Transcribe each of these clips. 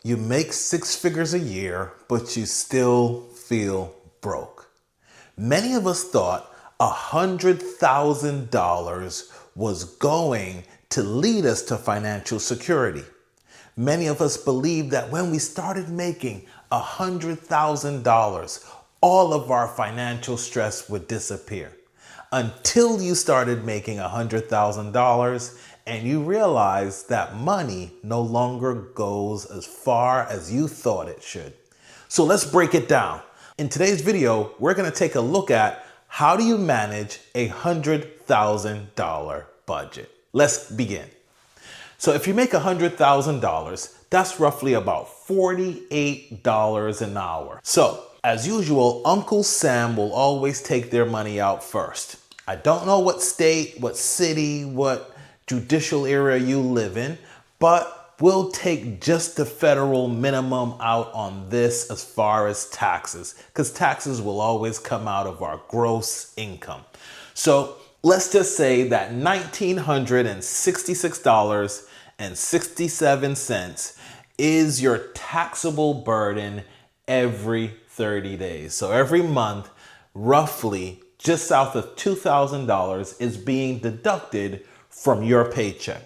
You make six figures a year, but you still feel broke. Many of us thought $100,000 was going to lead us to financial security. Many of us believed that when we started making $100,000, all of our financial stress would disappear. Until you started making $100,000 and you realized that money no longer goes as far as you thought it should. So let's break it down. In today's video, we're going to take a look at how do you manage a $100,000 budget. Let's begin. So if you make $100,000, that's roughly about $48 an hour. So as usual, Uncle Sam will always take their money out first. I don't know what state, what city, what judicial area you live in, but we'll take just the federal minimum out on this as far as taxes, because taxes will always come out of our gross income. So let's just say that $1,966.67 is your taxable burden every 30 days. So every month, roughly just south of $2,000 is being deducted from your paycheck.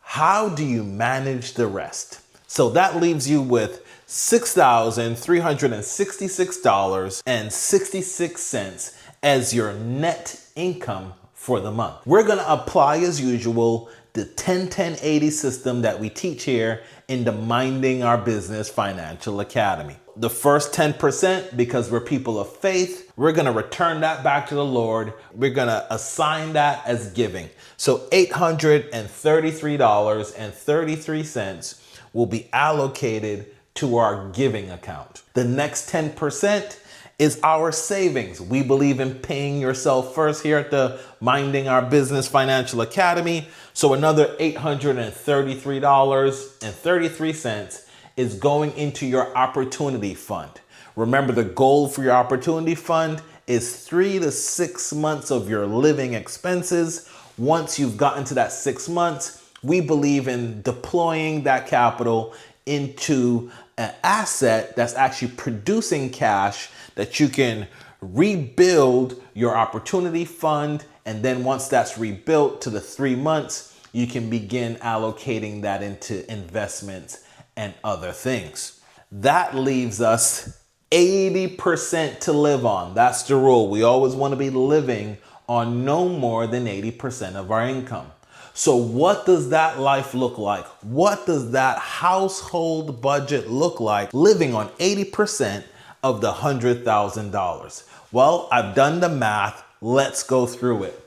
How do you manage the rest? So that leaves you with $6,366.66 as your net income for the month. We're going to apply, as usual, the 10-10-80 system that we teach here in the Minding Our Business Financial Academy. The first 10%, because we're people of faith, we're going to return that back to the Lord. We're going to assign that as giving. So $833.33 will be allocated to our giving account. The next 10% is our savings. We believe in paying yourself first here at the Minding Our Business Financial Academy. So another $833.33 is going into your opportunity fund. Remember, the goal for your opportunity fund is 3 to 6 months of your living expenses. Once you've gotten to that 6 months, we believe in deploying that capital into an asset that's actually producing cash that you can rebuild your opportunity fund. And then once that's rebuilt to the 3 months, you can begin allocating that into investments and other things. That leaves us 80% to live on. That's the rule. We always want to be living on no more than 80% of our income. So what does that life look like? What does that household budget look like living on 80% of the $100,000? Well, I've done the math. Let's go through it.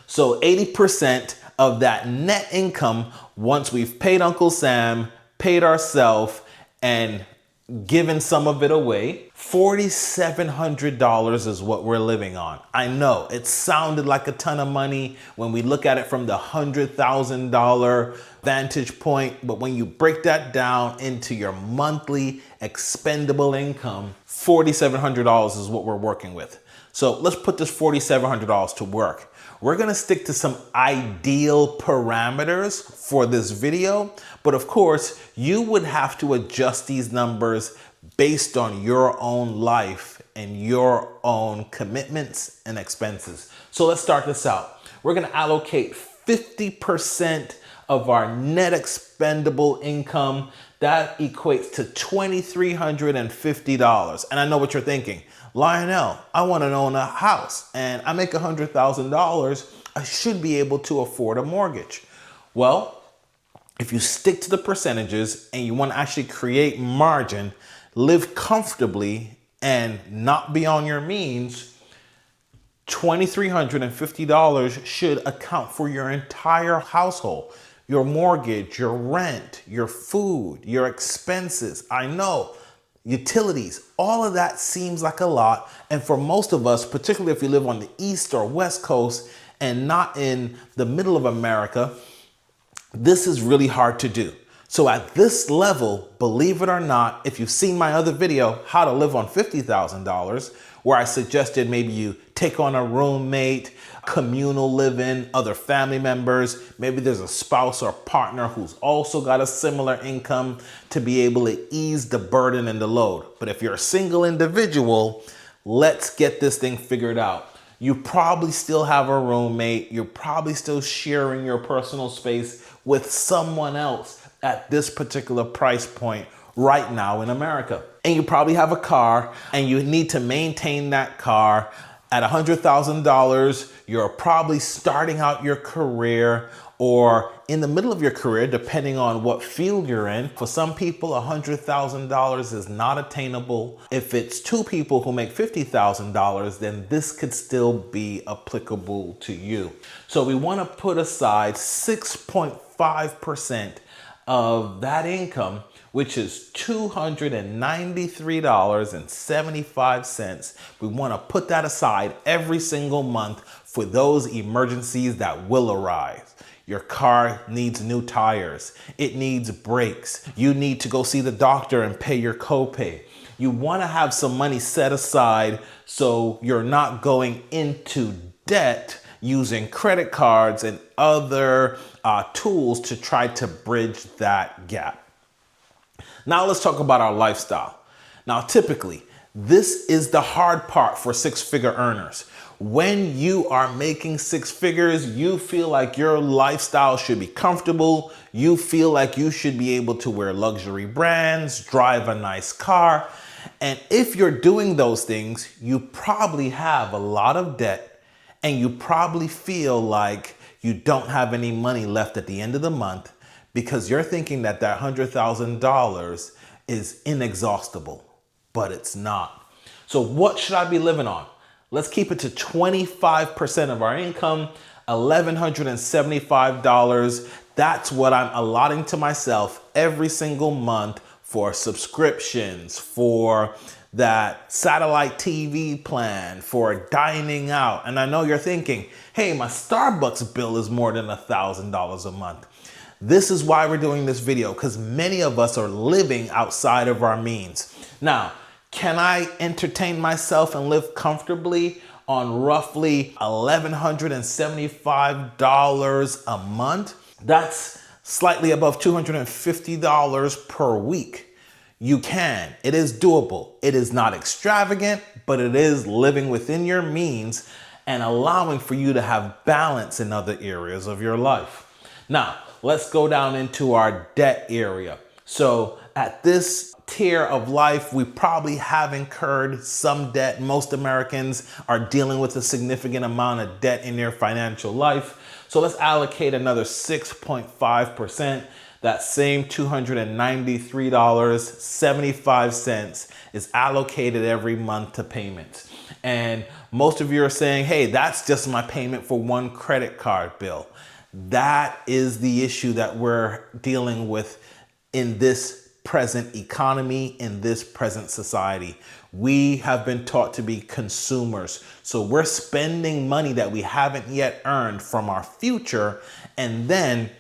So 80% of that net income, once we've paid Uncle Sam, paid ourselves, and given some of it away, $4,700 is what we're living on. I know it sounded like a ton of money when we look at it from the $100,000 vantage point, but when you break that down into your monthly expendable income, $4,700 is what we're working with. So let's put this $4,700 to work. We're going to stick to some ideal parameters for this video, but of course, you would have to adjust these numbers based on your own life and your own commitments and expenses. So let's start this out. We're going to allocate 50% of our net expendable income. That equates to $2,350. And I know what you're thinking. Lionel, I want to own a house and I make $100,000. I should be able to afford a mortgage. Well, if you stick to the percentages and you want to actually create margin, live comfortably and not be on your means, $2,350 should account for your entire household, your mortgage, your rent, your food, your expenses. I know. Utilities, all of that seems like a lot. And for most of us, particularly if you live on the East or West Coast and not in the middle of America, this is really hard to do. So at this level, believe it or not, if you've seen my other video, How to Live on $50,000, where I suggested maybe you take on a roommate, communal living, other family members. Maybe there's a spouse or partner who's also got a similar income to be able to ease the burden and the load. But if you're a single individual, let's get this thing figured out. You probably still have a roommate. You're probably still sharing your personal space with someone else at this particular price point right now in America. And you probably have a car and you need to maintain that car. At $100,000, you're probably starting out your career or in the middle of your career, depending on what field you're in. For some people, $100,000 is not attainable. If it's two people who make $50,000, then this could still be applicable to you. So we want to put aside 6.5% of that income, which is $293.75. We want to put that aside every single month for those emergencies that will arise. Your car needs new tires. It needs brakes. You need to go see the doctor and pay your copay. You want to have some money set aside so you're not going into debt using credit cards and other tools to try to bridge that gap. Now let's talk about our lifestyle. Now, typically, this is the hard part for six-figure earners. When you are making six figures, you feel like your lifestyle should be comfortable. You feel like you should be able to wear luxury brands, drive a nice car. And if you're doing those things, you probably have a lot of debt and you probably feel like you don't have any money left at the end of the month because you're thinking that that $100,000 is inexhaustible, but it's not. So what should I be living on? Let's keep it to 25% of our income, $1,175. That's what I'm allotting to myself every single month for subscriptions, for that satellite TV plan, for dining out. And I know you're thinking, hey, my Starbucks bill is more than $1,000 a month. This is why we're doing this video, because many of us are living outside of our means. Now, can I entertain myself and live comfortably on roughly $1,175 a month? That's slightly above $250 per week. You can. It is doable. It is not extravagant, but it is living within your means and allowing for you to have balance in other areas of your life. Now, let's go down into our debt area. So at this tier of life, we probably have incurred some debt. Most Americans are dealing with a significant amount of debt in their financial life. So let's allocate another 6.5%. That same $293.75 is allocated every month to payments. And most of you are saying, hey, that's just my payment for one credit card bill. That is the issue that we're dealing with in this present economy, in this present society. We have been taught to be consumers. So we're spending money that we haven't yet earned from our future. And then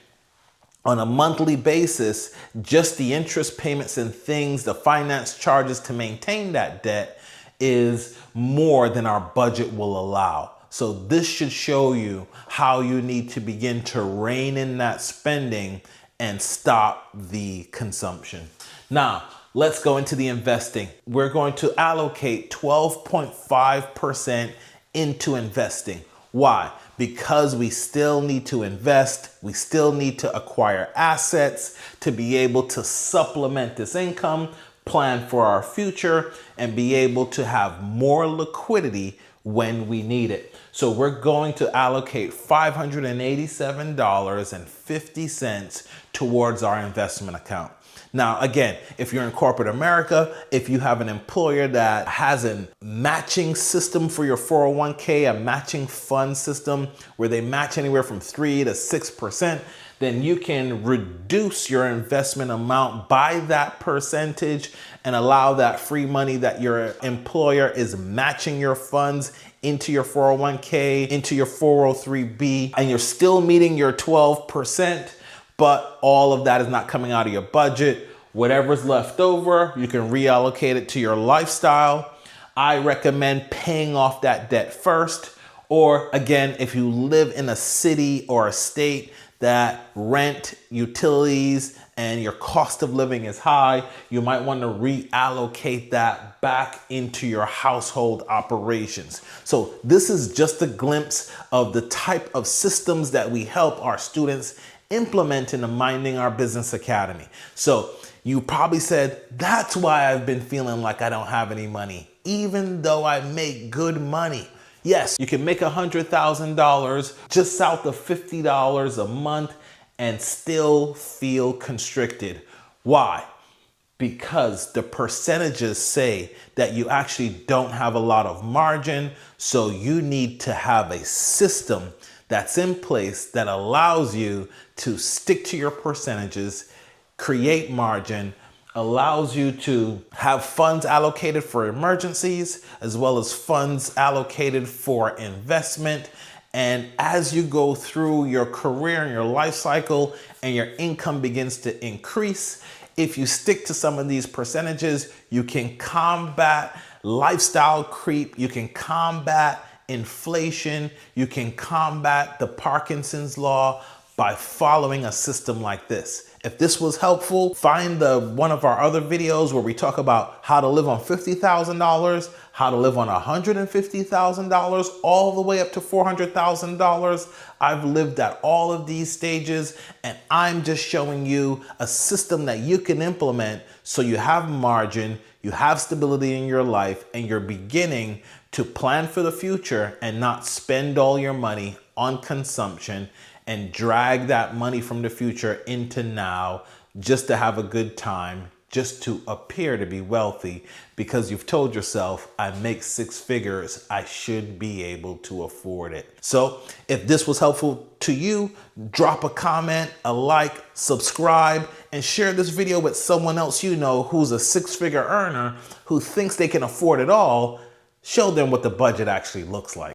on a monthly basis, just the interest payments and things, the finance charges to maintain that debt is more than our budget will allow. So this should show you how you need to begin to rein in that spending and stop the consumption. Now, let's go into the investing. We're going to allocate 12.5% into investing. Why? Because we still need to invest. We still need to acquire assets to be able to supplement this income, plan for our future, and be able to have more liquidity when we need it. So we're going to allocate $587.50 towards our investment account. Now, again, if you're in corporate America, if you have an employer that has a matching system for your 401k, a matching fund system where they match anywhere from 3 to 6%, then you can reduce your investment amount by that percentage and allow that free money that your employer is matching your funds into your 401k, into your 403b, and you're still meeting your 12%, but all of that is not coming out of your budget. Whatever's left over, you can reallocate it to your lifestyle. I recommend paying off that debt first. Or again, if you live in a city or a state that rent, utilities, and your cost of living is high, you might want to reallocate that back into your household operations. So this is just a glimpse of the type of systems that we help our students implement in the Minding Our Business Academy. So you probably said, that's why I've been feeling like I don't have any money, even though I make good money. Yes, you can make $100,000 just south of $50 a month and still feel constricted. Why? Because the percentages say that you actually don't have a lot of margin, so you need to have a system that's in place that allows you to stick to your percentages, create margin, allows you to have funds allocated for emergencies, as well as funds allocated for investment. And as you go through your career and your life cycle and your income begins to increase, if you stick to some of these percentages, you can combat lifestyle creep, you can combat inflation, you can combat the Parkinson's law by following a system like this. If this was helpful, find one of our other videos where we talk about how to live on $50,000, how to live on $150,000, all the way up to $400,000. I've lived at all of these stages, and I'm just showing you a system that you can implement so you have margin, you have stability in your life, and you're beginning to plan for the future and not spend all your money on consumption and drag that money from the future into now just to have a good time, just to appear to be wealthy because you've told yourself, I make six figures, I should be able to afford it. So if this was helpful to you, drop a comment, a like, subscribe, and share this video with someone else you know who's a six-figure earner who thinks they can afford it all. Show them what the budget actually looks like.